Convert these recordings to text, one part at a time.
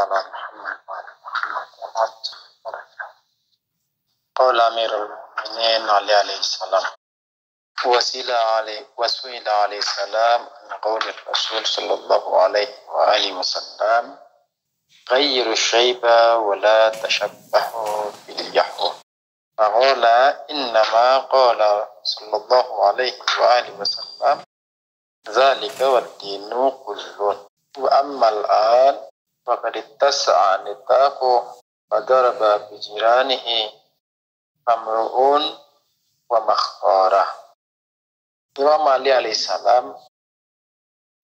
ala Muhammad wa ala Muhammad wa ala Qala Amirul Mu'minin alaihi salam wasila alaihi salam an qawli Rasul sallallahu alaihi wa alihi wasallam ghayyiru syaiba wa la tashabbahu bil yahud. Faqala innama qala sallallahu alaihi wa alihi wasallam dzalika wad-dinu kullun wa ammal an faqad ittasa'a nitaqu wa daraba bi jiranihi amru'un wa makhara. Imam Ali alaihissalam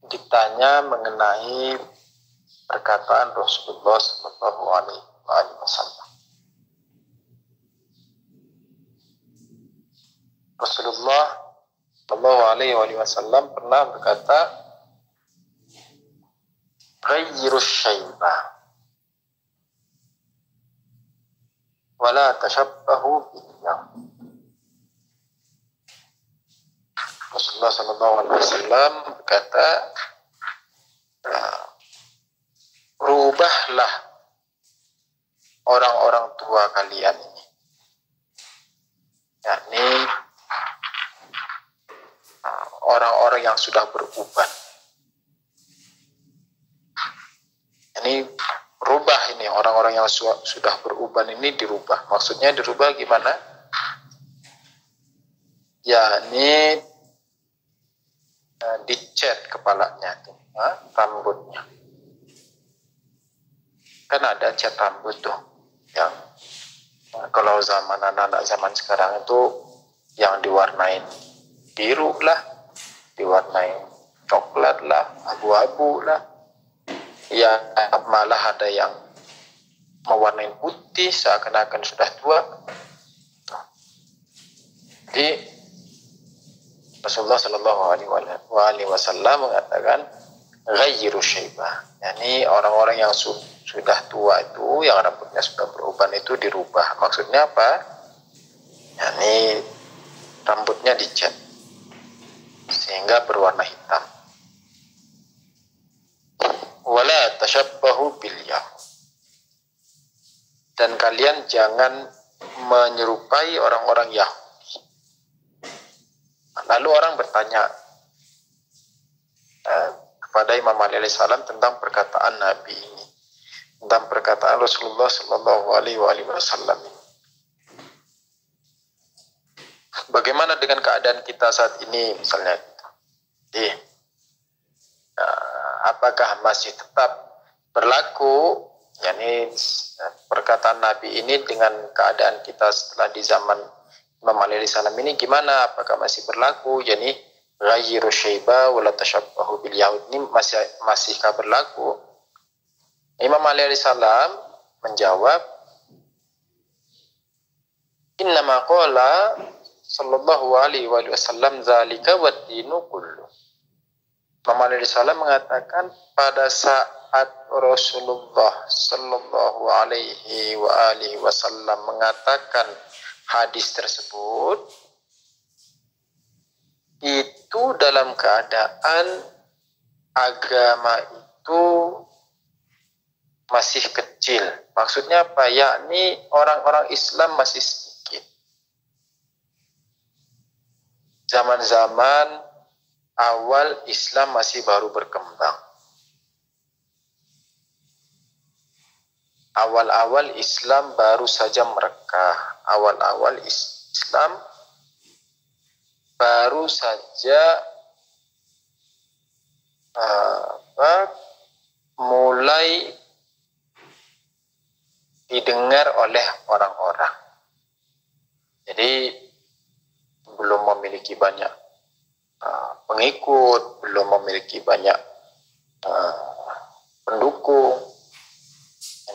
ditanya mengenai perkataan Rasulullah sallallahu alaihi wasallam. Rasulullah sallallahu alaihi wasallam pernah berkata, ghayyirus syaibah wala tashabbahu billah. Rasulullah sallallahu alaihi wasallam berkata, rubahlah orang-orang tua kalian ini, yakni orang-orang yang sudah beruban. Ini rubah, ini orang-orang yang sudah beruban ini dirubah. Maksudnya dirubah gimana? Yakni dicat kepalanya tuh, rambutnya. Kan ada cat rambut tuh, yang kalau zaman anak-anak zaman sekarang itu yang diwarnain biru lah, diwarnain coklat lah, abu-abu lah, ya malah ada yang mewarnain putih seakan-akan sudah tua. Jadi Rasulullah sallallahu alaihi wasallam mengatakan ghayyiru syaibah, yakni orang-orang yang sudah tua itu, yang rambutnya sudah beruban itu dirubah. Maksudnya apa? Yakni rambutnya dicat sehingga berwarna hitam. Wala tashabbahu bil yahud, dan kalian jangan menyerupai orang-orang Yahudi. Lalu orang bertanya kepada Imam Ali alaihissalam tentang perkataan Nabi ini, tentang perkataan Rasulullah sallallahu alaihi wasallam ini. Bagaimana dengan keadaan kita saat ini misalnya? Jadi, apakah masih tetap berlaku, yakni perkataan Nabi ini dengan keadaan kita setelah di zaman Imam Ali alaihissalam ini gimana? Apakah masih berlaku? Yakni ghayyiru syaiba wa la tashabbahu bil yahud ini masihkah berlaku? Imam Ali alaihissalam menjawab, innama qala sallallahu alaihi wasallam dzalika wad-dinu kullu. Imam Ali alaihissalam mengatakan pada saat Rasulullah sallallahu alaihi wasallam mengatakan hadis tersebut, itu dalam keadaan agama itu masih kecil. Maksudnya apa? Yakni orang-orang Islam masih sedikit. Zaman-zaman awal Islam masih baru berkembang. Awal-awal Islam baru saja merekah. Awal-awal Islam baru saja mulai didengar oleh orang-orang. Jadi belum memiliki banyak pengikut, belum memiliki banyak pendukung.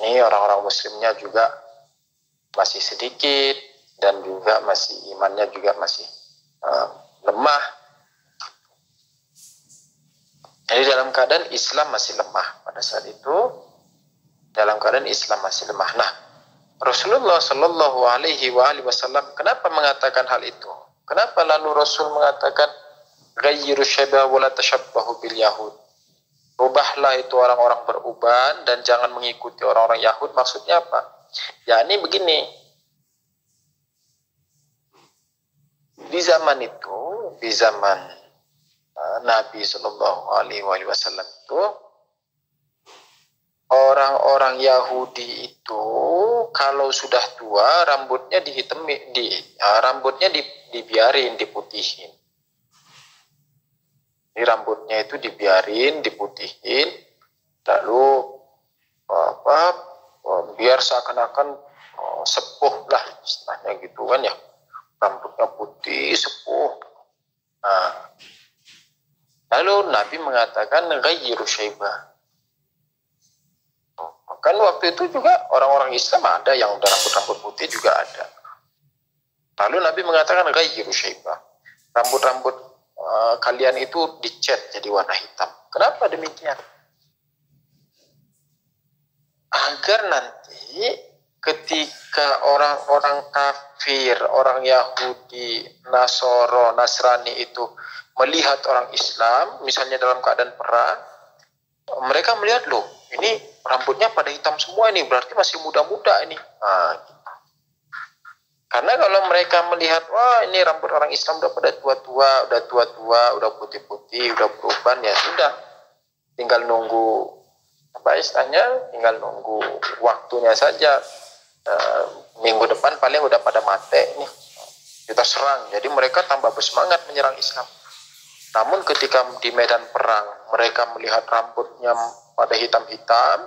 Ini orang-orang muslimnya juga masih sedikit, dan juga masih imannya juga masih lemah. Jadi dalam keadaan Islam masih lemah pada saat itu, dalam keadaan Islam masih lemah. Nah, Rasulullah sallallahu alaihi wasallam kenapa mengatakan hal itu? Kenapa lalu Rasul mengatakan ghayyiru syaiba wa la tashabbahu bil yahud? Ubahlah itu orang-orang beruban dan jangan mengikuti orang-orang Yahud. Maksudnya apa? Ya ini begini. Di zaman itu, di zaman Nabi Shallallahu Alaihi Wasallam itu, orang-orang Yahudi itu kalau sudah tua rambutnya dibiarin, diputihin. Ini rambutnya itu dibiarin, diputihin, lalu biar seakan-akan sepuh lah istilahnya gitu kan ya, rambutnya putih sepuh. Nah, lalu Nabi mengatakan ghayyiru syaibah. Kan waktu itu juga orang-orang Islam ada yang udah rambut-rambut putih juga ada. Lalu Nabi mengatakan ghayyiru syaibah. Rambut-rambut kalian itu dicat jadi warna hitam. Kenapa demikian? Agar nanti ketika orang-orang kafir, orang Yahudi, Nasoro, Nasrani itu melihat orang Islam, misalnya dalam keadaan perang, mereka melihat, loh, ini rambutnya pada hitam semua ini, berarti masih muda-muda ini. Nah, gitu. Karena kalau mereka melihat, wah ini rambut orang Islam udah pada tua-tua, udah putih-putih, udah beruban, ya sudah. Tinggal nunggu, apa istilahnya, tinggal nunggu waktunya saja. Minggu depan paling udah pada mati nih, kita serang. Jadi mereka tambah bersemangat menyerang Islam. Namun ketika di medan perang, mereka melihat rambutnya pada hitam-hitam,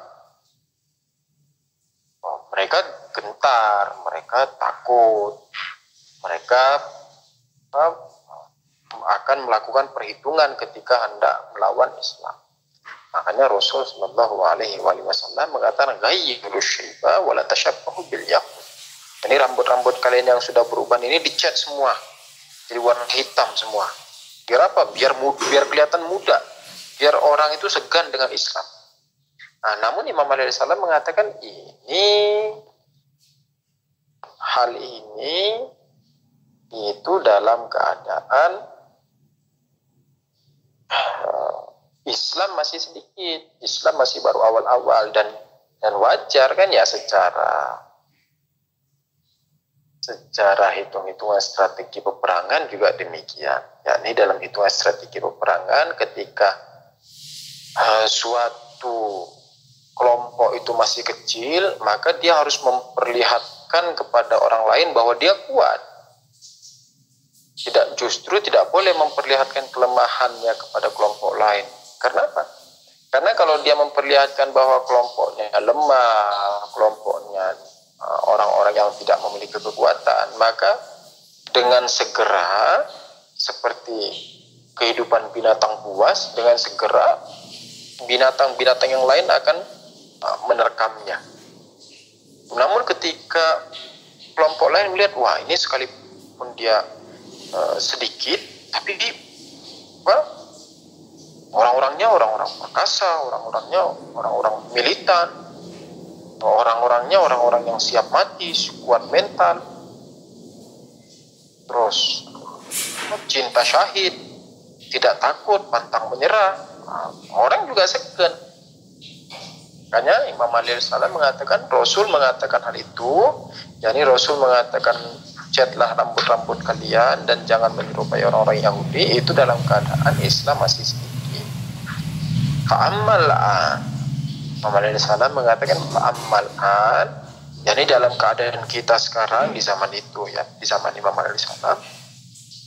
mereka gentar, mereka takut, mereka akan melakukan perhitungan ketika hendak melawan Islam. Makanya Rasul Shallallahu Alaihi Wasallam mengatakan ghayyiru syaiba wala tashabbahu bil yahud. Ini rambut-rambut kalian yang sudah beruban ini dicat semua, jadi warna hitam semua. Biar apa? Biar kelihatan muda, biar orang itu segan dengan Islam. Nah, namun Imam Ali Salam mengatakan hal ini itu dalam keadaan Islam masih sedikit, Islam masih baru awal-awal dan wajar kan ya secara hitung-hitungan strategi peperangan juga demikian. Yakni dalam hitungan strategi peperangan ketika suatu kelompok itu masih kecil, maka dia harus memperlihatkan kepada orang lain bahwa dia kuat. Justru tidak boleh memperlihatkan kelemahannya kepada kelompok lain. Karena apa? Karena kalau dia memperlihatkan bahwa kelompoknya lemah, kelompoknya orang-orang yang tidak memiliki kekuatan, maka dengan segera seperti kehidupan binatang buas, dengan segera binatang-binatang yang lain akan menerkamnya. Namun ketika kelompok lain melihat, wah ini sekalipun dia sedikit, tapi orang-orangnya orang-orang perkasa, orang-orangnya orang-orang militan, orang-orangnya orang-orang yang siap mati, kuat mental, terus cinta syahid, tidak takut, pantang menyerah, orang juga segan. Makanya Imam Ali Salam mengatakan, Rasul mengatakan hal itu, yakni Rasul mengatakan catlah rambut-rambut kalian dan jangan menyerupai orang-orang Yahudi, itu dalam keadaan Islam masih sedikit. Fa'ammal'an, Imam Ali Salam mengatakan fa'ammal'an, yakni dalam keadaan kita sekarang di zaman itu ya, di zaman Imam Ali Salam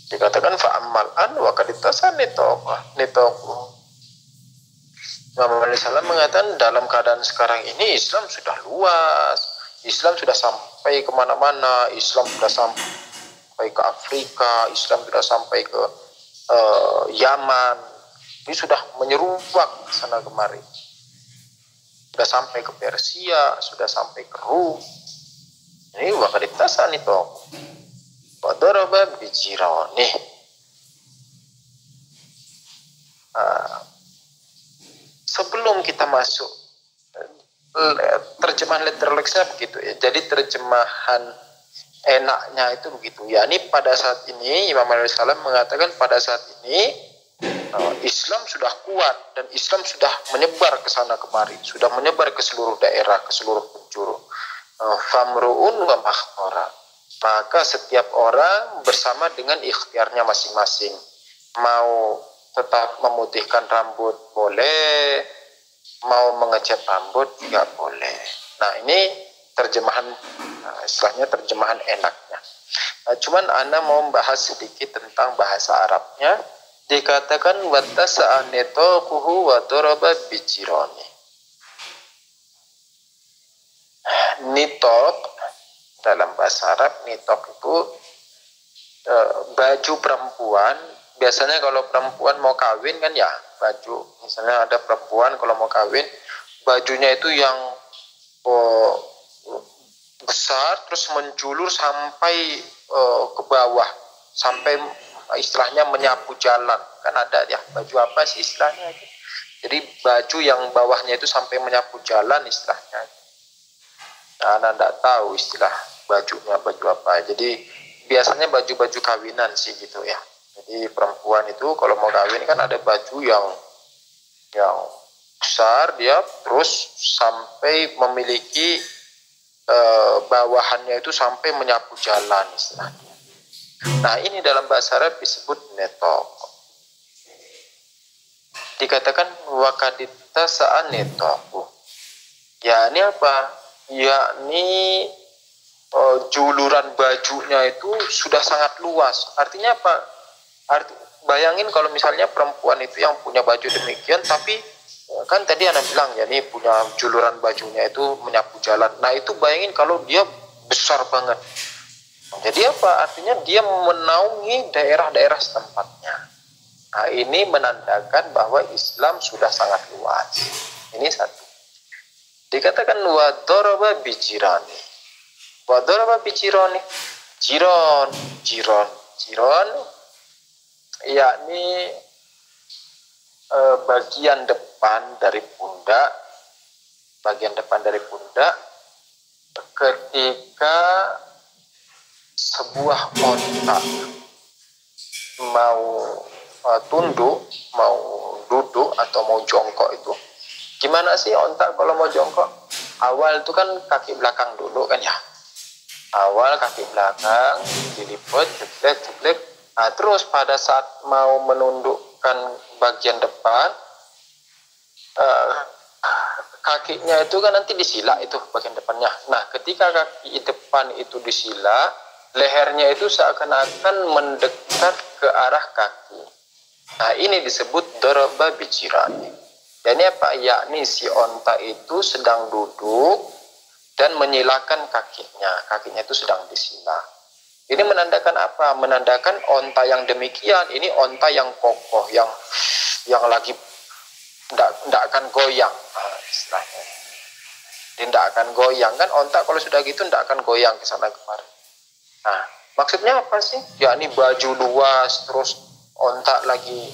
dikatakan fa'ammal'an wa kaditasan nitoku. Imam Ali Salam mengatakan dalam keadaan sekarang ini Islam sudah luas, Islam sudah sampai kemana-mana, Islam sudah sampai ke Afrika, Islam sudah sampai ke Yaman, ini sudah menyeruak sana kemari, sudah sampai ke Persia, sudah sampai ke Rum. Ini wakaditasan itu, wadaraba bijirani. Sebelum kita masuk, terjemahan literalnya begitu ya. Jadi terjemahan enaknya itu begitu. Ya, ini pada saat ini Imam Ali Salam mengatakan pada saat ini Islam sudah kuat dan Islam sudah menyebar ke sana kemari, sudah menyebar ke seluruh daerah, ke seluruh penjuru. Famru'un wa makhtara. Maka setiap orang bersama dengan ikhtiarnya masing-masing. Mau tetap memutihkan rambut boleh, mau mengecat rambut juga boleh. Nah, ini terjemahan, istilahnya terjemahan enaknya. Cuman Ana mau membahas sedikit tentang bahasa Arabnya. Dikatakan wattasa'a nitaquhu wa daraba bijirani. Nitok dalam bahasa Arab, nitok itu baju perempuan. Biasanya kalau perempuan mau kawin kan ya baju, misalnya ada perempuan kalau mau kawin bajunya itu yang besar terus menjulur sampai ke bawah, sampai istilahnya menyapu jalan. Kan ada ya baju apa sih istilahnya, jadi baju yang bawahnya itu sampai menyapu jalan istilahnya. Nah, Anda tidak tahu istilah bajunya baju apa. Jadi biasanya baju-baju kawinan sih gitu ya. Jadi perempuan itu kalau mau kawin kan ada baju yang besar dia terus sampai memiliki bawahannya itu sampai menyapu jalan istilahnya. Nah, ini dalam bahasa Arab disebut netok. Dikatakan wakadita sa'an netoku. Ya, ini apa? Yakni juluran bajunya itu sudah sangat luas. Artinya apa? Bayangin kalau misalnya perempuan itu yang punya baju demikian, tapi kan tadi Anda bilang ya ini punya juluran bajunya itu menyapu jalan. Nah, itu bayangin kalau dia besar banget. Jadi apa? Artinya dia menaungi daerah-daerah setempatnya. Nah, ini menandakan bahwa Islam sudah sangat luas. Ini satu. Dikatakan wa daraba bijirani. Wa daraba bijirani. Jiron yakni bagian depan dari pundak, ketika sebuah onta mau tunduk, mau duduk atau mau jongkok itu. Gimana sih onta kalau mau jongkok? Awal itu kan kaki belakang dulu kan ya. Awal kaki belakang diliput, jeblek. Nah, terus pada saat mau menundukkan bagian depan, kakinya itu kan nanti disila itu bagian depannya. Nah, ketika kaki depan itu disila, lehernya itu seakan-akan mendekat ke arah kaki. Nah, ini disebut daraba bijirani. Dan ini apa? Yakni si onta itu sedang duduk dan menyilakan kakinya. Kakinya itu sedang disila. Ini menandakan apa? Menandakan onta yang demikian, ini onta yang kokoh, yang lagi tidak akan goyang. Nah, istilahnya. Tidak akan goyang. Kan onta kalau sudah gitu tidak akan goyang ke sana kemari. Nah, maksudnya apa sih? Ya, ini baju luas, terus onta lagi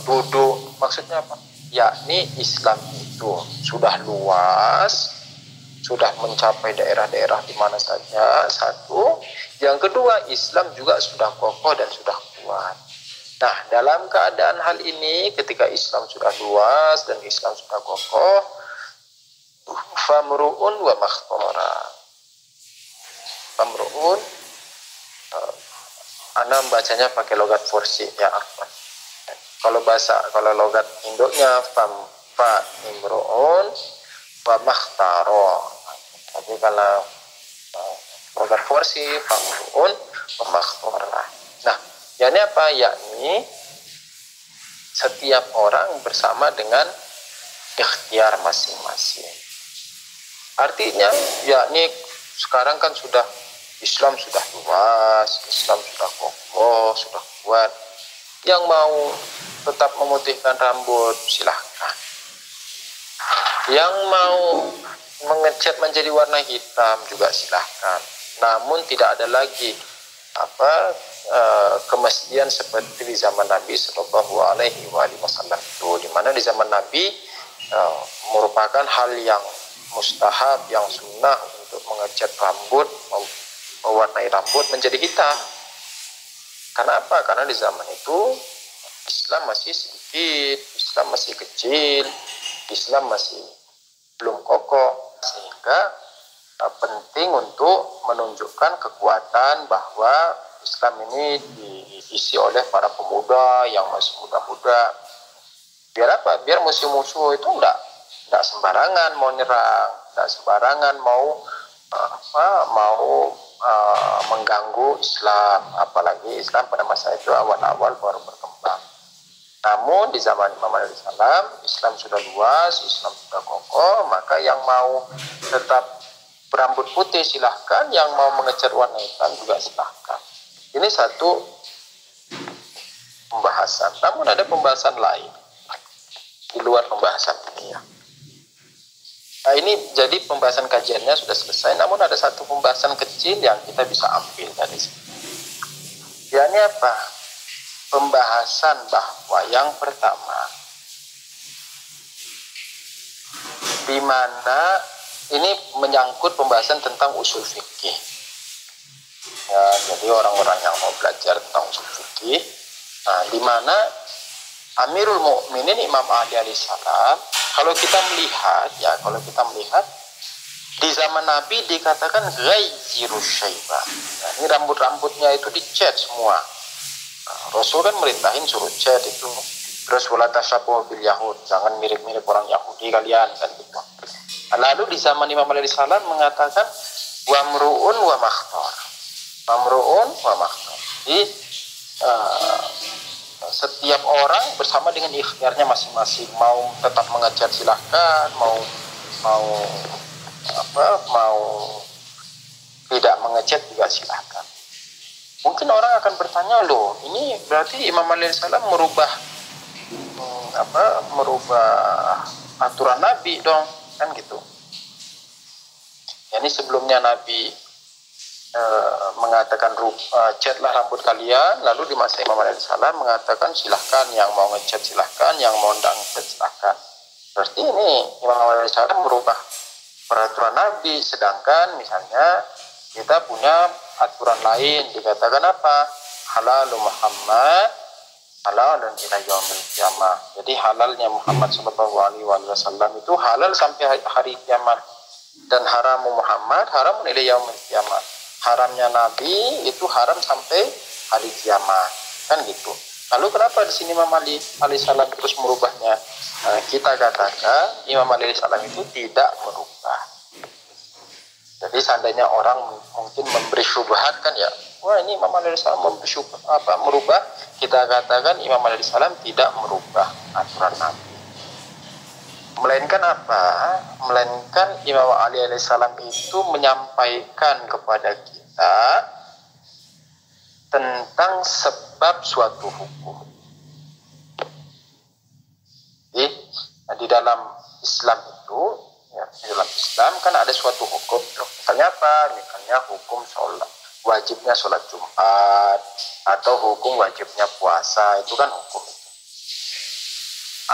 duduk. Maksudnya apa? Yakni Islam itu sudah luas, sudah mencapai daerah-daerah di mana saja, satu. Yang kedua, Islam juga sudah kokoh dan sudah kuat. Nah, dalam keadaan hal ini, ketika Islam sudah luas dan Islam sudah kokoh, famru'un wa makhtara. Famru'un, Anda membacanya pakai logat Fursi ya, Arfan. Kalau logat Indonya fa imru'un wa makhtara. Tapi kalau logat Fursi famru'un wa makhtara. Nah, yakni apa? Yakni setiap orang bersama dengan ikhtiar masing-masing. Artinya, yakni sekarang kan sudah Islam sudah luas, Islam sudah kokoh, sudah kuat. Yang mau tetap memutihkan rambut silahkan. Yang mau mengecat menjadi warna hitam juga silahkan. Namun tidak ada lagi kemestian seperti di zaman Nabi Shallallahu Alaihi Wasallam itu, di mana di zaman Nabi merupakan hal yang mustahab, yang sunnah untuk mengecat rambut, mewarnai rambut menjadi hitam. Karena apa? Karena di zaman itu Islam masih sedikit, Islam masih kecil, Islam masih belum kokoh, sehingga penting untuk menunjukkan kekuatan bahwa Islam ini diisi oleh para pemuda yang masih muda-muda. Biar apa? Biar musuh-musuh itu enggak sembarangan mau nyerang, enggak sembarangan mau mengganggu Islam, apalagi Islam pada masa itu awal-awal baru berkembang. Namun di zaman Imam alaihissalam Islam sudah luas, Islam sudah kokoh, maka yang mau tetap berambut putih silahkan, yang mau mengejar warna hitam juga silahkan. Ini satu pembahasan. Namun ada pembahasan lain di luar pembahasan ini ya. Nah, ini jadi pembahasan kajiannya sudah selesai, namun ada satu pembahasan kecil yang kita bisa ambil dari sini. Yakni apa? Pembahasan bahwa yang pertama, di mana ini menyangkut pembahasan tentang usul fikih. Ya, jadi orang-orang yang mau belajar tentang usul fikih, nah, di mana Amirul Mukminin Imam Ali alaihissalam, kalau kita melihat di zaman Nabi dikatakan ghaizirus syaiba. Nah, ini rambut-rambutnya itu dicat semua. Nah, Rasul kan merintahin suruh cat itu. Terus wala tasyabuh bil yahud, jangan mirip-mirip orang Yahudi kalian kan gitu. Lalu di zaman Imam Ali alaihissalam mengatakan wamruun wa makhtar. Wamruun wa makhtar. Jadi setiap orang bersama dengan ikhtiarnya masing-masing, mau tetap mengejar silahkan, mau tidak mengejar juga silahkan. Mungkin orang akan bertanya, loh ini berarti Imam Ali alaihissalam merubah aturan Nabi dong, kan gitu. Ini sebelumnya Nabi mengatakan catlah rambut kalian, lalu di masa Imam Ali alaihissalam mengatakan silahkan, yang mau ngecat silahkan, yang mau ngecat silahkan. Berarti ini Imam Ali alaihissalam merubah peraturan Nabi, sedangkan misalnya kita punya aturan lain, dikatakan apa? Halalu Muhammad halalun ila yaumil qiyamah. Jadi halalnya Muhammad sallallahu alaihi wasallam itu halal sampai hari kiamat, dan haramu Muhammad haramun ila yaumil qiyamah. Haramnya Nabi itu haram sampai hari kiamat, kan gitu. Lalu kenapa di sini Imam Ali alaihissalam terus merubahnya? Nah, kita katakan Imam Ali alaihissalam itu tidak merubah. Jadi seandainya orang mungkin memberi syubhat kan ya, wah ini Imam Ali alaihissalam merubah, kita katakan Imam Ali alaihissalam tidak merubah aturan Nabi. Melainkan apa? Melainkan Imam Ali alaihissalam itu menyampaikan kepada kita tentang sebab suatu hukum. Jadi, di dalam Islam itu, ya, di dalam Islam kan ada suatu hukum. Misalnya apa? Misalnya hukum sholat, wajibnya sholat Jumat, atau hukum wajibnya puasa, itu kan hukum.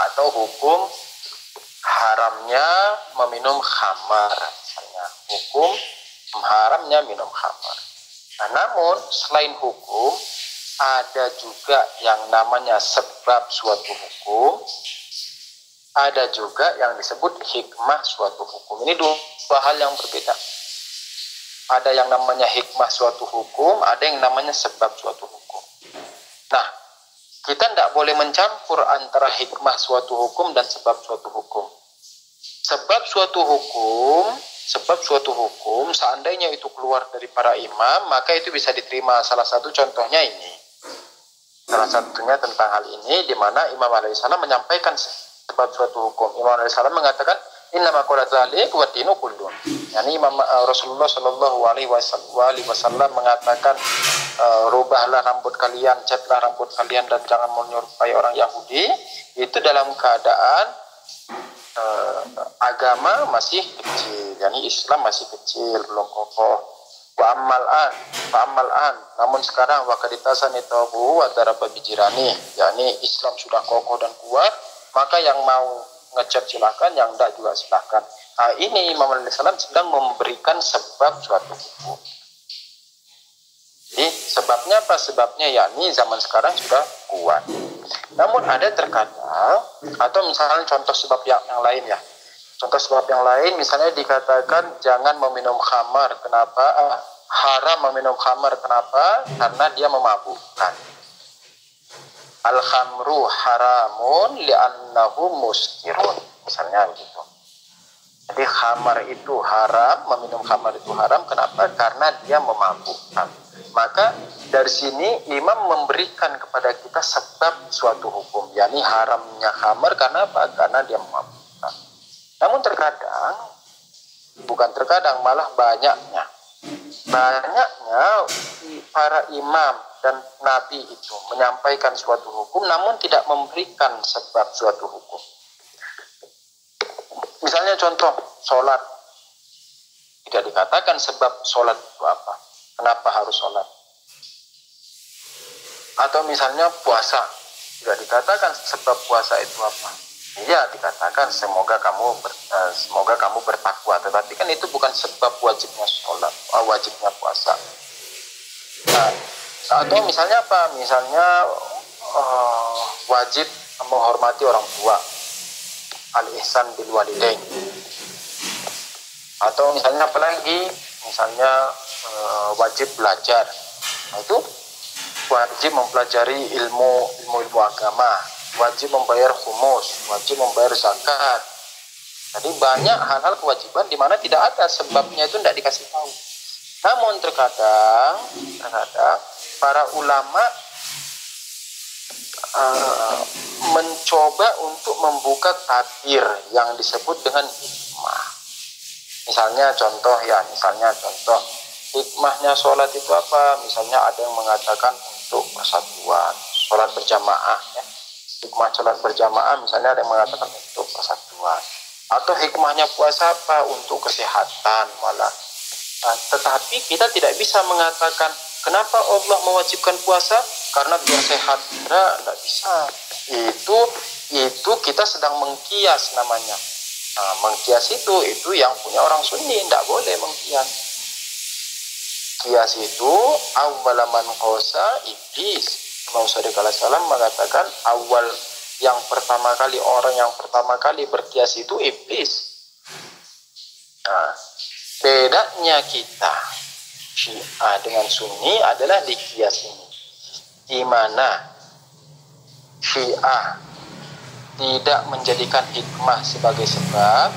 Atau hukum haramnya meminum khamar, misalnya hukum haramnya minum khamar. Nah, namun selain hukum ada juga yang namanya sebab suatu hukum, ada juga yang disebut hikmah suatu hukum. Ini dua hal yang berbeda. Ada yang namanya hikmah suatu hukum, ada yang namanya sebab suatu hukum. Nah, kita tidak boleh mencampur antara hikmah suatu hukum dan sebab suatu hukum. Sebab suatu hukum seandainya itu keluar dari para imam, maka itu bisa diterima. Salah satu contohnya ini. Salah satunya tentang hal ini, di mana Imam alaihissalam menyampaikan sebab suatu hukum. Imam alaihissalam mengatakan, innama qala dzalik wa dinu kullun. Yani Imam Rasulullah sallallahu alaihi wasallam mengatakan, rubahlah rambut kalian, catlah rambut kalian, dan jangan menyerupai orang Yahudi. Itu dalam keadaan agama masih kecil, yani Islam masih kecil, belum kokoh. Wa amal an, namun sekarang wakaditasan itabu wa daraba bijirani, yani Islam sudah kokoh dan kuat, maka yang mau ngecat silakan, yang enggak juga silakan. Nah, ini Imam alaihissalam sedang memberikan sebab suatu hukum. Jadi sebabnya apa? Sebabnya yakni zaman sekarang sudah kuat. Namun ada terkadang, atau misalnya contoh sebab yang lain ya. Contoh sebab yang lain misalnya dikatakan jangan meminum khamar. Kenapa? Haram meminum khamar. Kenapa? Karena dia memabukkan. Al-khamru haramun li'annahu muskirun. Misalnya begitu. Jadi khamar itu haram, meminum khamar itu haram. Kenapa? Karena dia memabukkan. Maka dari sini imam memberikan kepada kita sebab suatu hukum. yakni haramnya khamar karena apa? Karena dia memabukkan. Namun terkadang, bukan terkadang, malah banyaknya para imam dan nabi itu menyampaikan suatu hukum namun tidak memberikan sebab suatu hukum. Misalnya contoh sholat, tidak dikatakan sebab sholat itu apa, kenapa harus sholat. Atau misalnya puasa, tidak dikatakan sebab puasa itu apa. Iya, dikatakan semoga kamu bertakwa, tetapi kan itu bukan sebab wajibnya sholat, wajibnya puasa. Nah, atau misalnya apa? Misalnya wajib menghormati orang tua, al-ihsan bil walidain. Atau misalnya apa lagi? Misalnya wajib belajar. Nah, itu wajib mempelajari ilmu agama, wajib membayar khumus, wajib membayar zakat. Jadi banyak hal-hal kewajiban di mana tidak ada sebabnya, itu tidak dikasih tahu. Namun terkadang para ulama mencoba untuk membuka tabir yang disebut dengan hikmah. Misalnya contoh hikmahnya sholat itu apa? Misalnya ada yang mengatakan untuk persatuan, sholat berjamaah ya. Hikmah sholat berjamaah misalnya ada yang mengatakan untuk persatuan. Atau hikmahnya puasa apa? Untuk kesehatan malah. Nah, tetapi kita tidak bisa mengatakan kenapa Allah mewajibkan puasa? Karena biar sehat. Tidak bisa. Itu kita sedang mengkias namanya. Nah, mengkias itu yang punya orang Sunni, tidak boleh mengkias. Kias itu awalaman kosa iblis. Imam Shadiq alaihissalam mengatakan orang yang pertama kali berkias itu iblis. Nah, bedanya kita Syiah dengan Sunni adalah di kias ini, di mana Syiah tidak menjadikan hikmah sebagai sebab,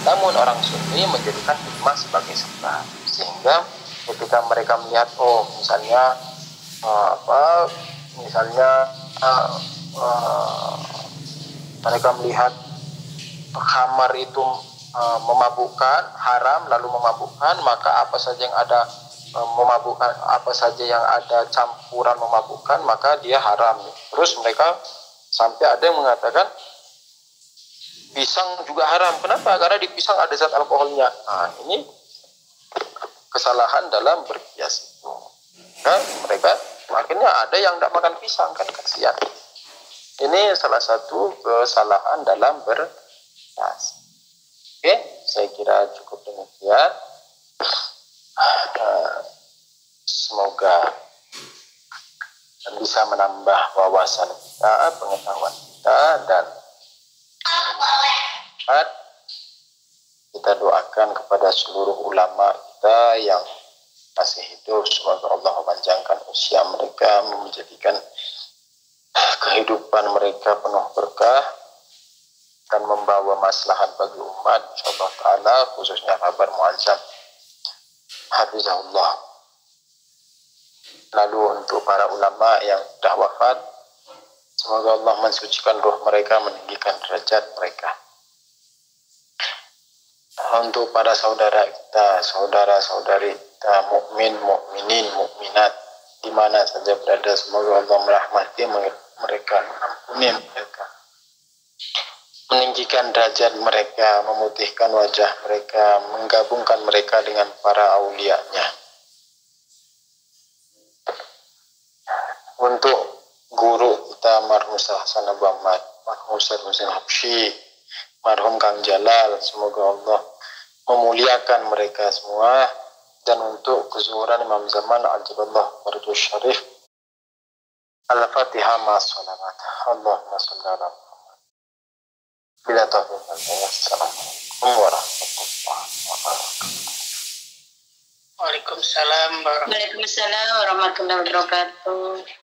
namun orang Sunni menjadikan hikmah sebagai sebab. Sehingga ketika mereka melihat misalnya mereka melihat khamar itu memabukkan, haram lalu memabukkan, maka apa saja yang ada memabukkan, apa saja yang ada campuran memabukkan, maka dia haram. Terus mereka sampai ada yang mengatakan pisang juga haram. Kenapa? Karena di pisang ada zat alkoholnya. Nah, ini kesalahan dalam berkias itu. Kan mereka akhirnya ada yang tidak makan pisang, kan kasihan. Ini salah satu kesalahan dalam berkias. Oke, saya kira cukup demikian. Semoga bisa menambah wawasan kita, pengetahuan kita, dan kita doakan kepada seluruh ulama kita yang masih hidup, semoga Allah memanjangkan usia mereka, menjadikan kehidupan mereka penuh berkah dan membawa maslahat bagi umat insyaallah taala, khususnya kabar muazzam hafizahullah. Lalu untuk para ulama yang sudah wafat, semoga Allah mensucikan ruh mereka, meninggikan derajat mereka. Untuk para saudara kita, saudara-saudari kita, mukminin, mukminat, di mana saja berada, semoga Allah merahmati mereka, mengampuni mereka, meninggikan derajat mereka, memutihkan wajah mereka, menggabungkan mereka dengan para aulia-Nya. Untuk guru kita marhum Hasan Abu Ahmad, marhum Ustaz Husain Habsyi, marhum Kang Jalal, semoga Allah memuliakan mereka semua dan untuk kezuhuran Imam Zaman ajaballah farjuh syarif. Al-Fatihah ma salawat. Allahumma salli ala Muhammad. Bila taufiq wal hidayah. Assalamualaikum warahmatullahi wabarakatuh. Waalaikumsalam warahmatullahi wabarakatuh.